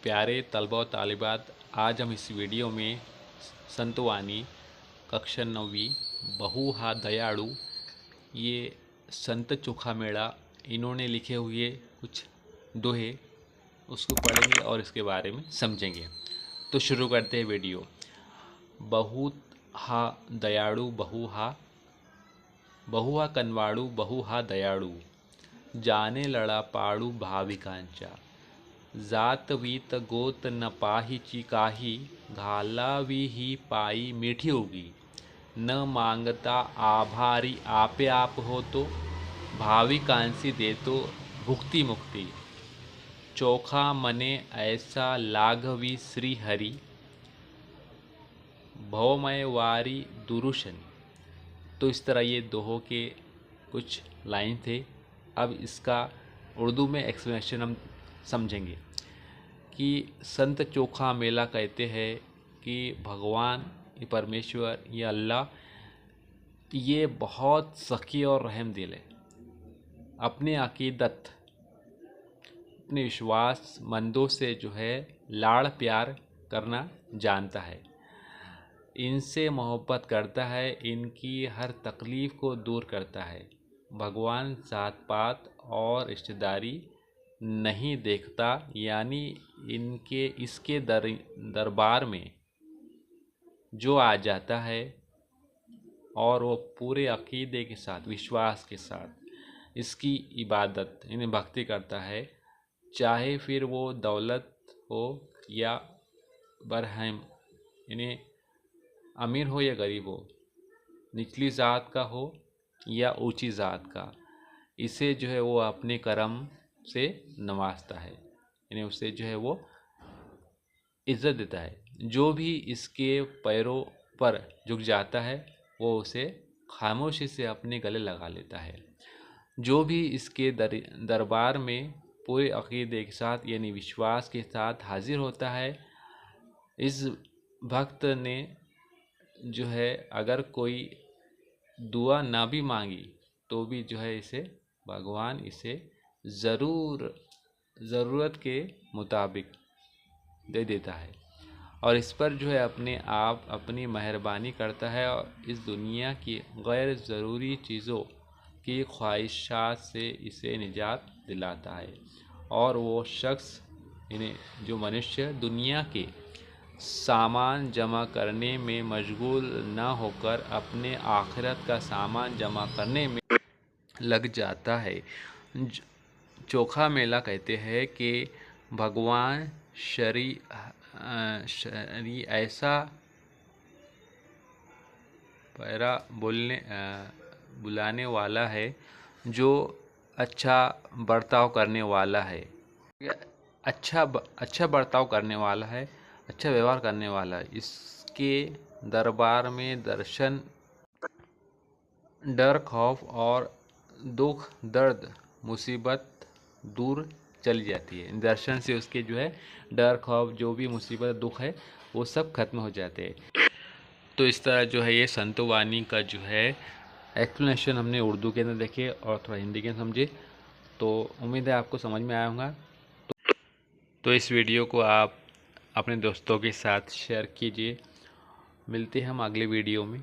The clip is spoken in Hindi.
प्यारे तलबा और तालिबात, आज हम इस वीडियो में संतवानी कक्षा 9वीं बहु हा दयाड़ू ये संत चोखामेड़ा इन्होंने लिखे हुए कुछ दोहे उसको पढ़ेंगे और इसके बारे में समझेंगे। तो शुरू करते हैं वीडियो। बहुत हा दयाड़ू बहु हा कनवाड़ू बहु हा दयाड़ू, जाने लड़ा पाड़ू भाविकांचा, जात वीत गोत न पाही काही, घालावी ही पाई मीठी होगी, न मांगता आभारी आपे आप हो तो, भाविकांसी दे तो भुक्ति मुक्ति, चोखा मने ऐसा लाघवी श्री हरि, भवमय वारी दुरुशन। तो इस तरह ये दोहों के कुछ लाइन थे। अब इसका उर्दू में एक्सप्लेनेशन हम समझेंगे कि संत चोखा मेला कहते हैं कि भगवान ये परमेश्वर ये अल्लाह ये बहुत सखी और रहम दिल है। अपने अकीदत अपने विश्वास मंदों से जो है लाड़ प्यार करना जानता है, इनसे मोहब्बत करता है, इनकी हर तकलीफ़ को दूर करता है। भगवान जात पात और रिश्तेदारी नहीं देखता, यानी इसके दरबार में जो आ जाता है और वो पूरे अकीदे के साथ विश्वास के साथ इसकी इबादत यानी भक्ति करता है, चाहे फिर वो दौलत हो या बरहम यानी अमीर हो या गरीब हो, निचली ज़ात का हो या ऊंची ज़ात का, इसे जो है वो अपने करम से नवाजता है, यानी उससे जो है वो इज़्ज़त देता है। जो भी इसके पैरों पर झुक जाता है वो उसे खामोशी से अपने गले लगा लेता है। जो भी इसके दरबार में पूरे अकीदे के साथ यानी विश्वास के साथ हाजिर होता है, इस भक्त ने जो है अगर कोई दुआ ना भी मांगी तो भी जो है इसे भगवान इसे ज़रूरत के मुताबिक दे देता है और इस पर जो है अपने आप अपनी मेहरबानी करता है और इस दुनिया की गैर ज़रूरी चीज़ों की ख्वाहिशात से इसे निजात दिलाता है। और वो शख्स इन्हें जो मनुष्य दुनिया के सामान जमा करने में मशगूल न होकर अपने आखिरत का सामान जमा करने में लग जाता है। चोखा मेला कहते हैं कि भगवान शरी ऐसा पैरा बुलाने वाला है जो अच्छा बर्ताव करने वाला है, अच्छा बर्ताव करने वाला है, अच्छा व्यवहार करने वाला है। इसके दरबार में दर्शन डर खौफ और दुख दर्द मुसीबत दूर चली जाती है। दर्शन से उसके जो है डर खौफ जो भी मुसीबत दुख है वो सब खत्म हो जाते हैं। तो इस तरह जो है ये संतवानी का जो है एक्सप्लेनेशन हमने उर्दू के अंदर देखे और थोड़ा हिंदी के अंदर समझे। तो उम्मीद है आपको समझ में आया होगा। तो इस वीडियो को आप अपने दोस्तों के साथ शेयर कीजिए। मिलते हैं हम अगले वीडियो में।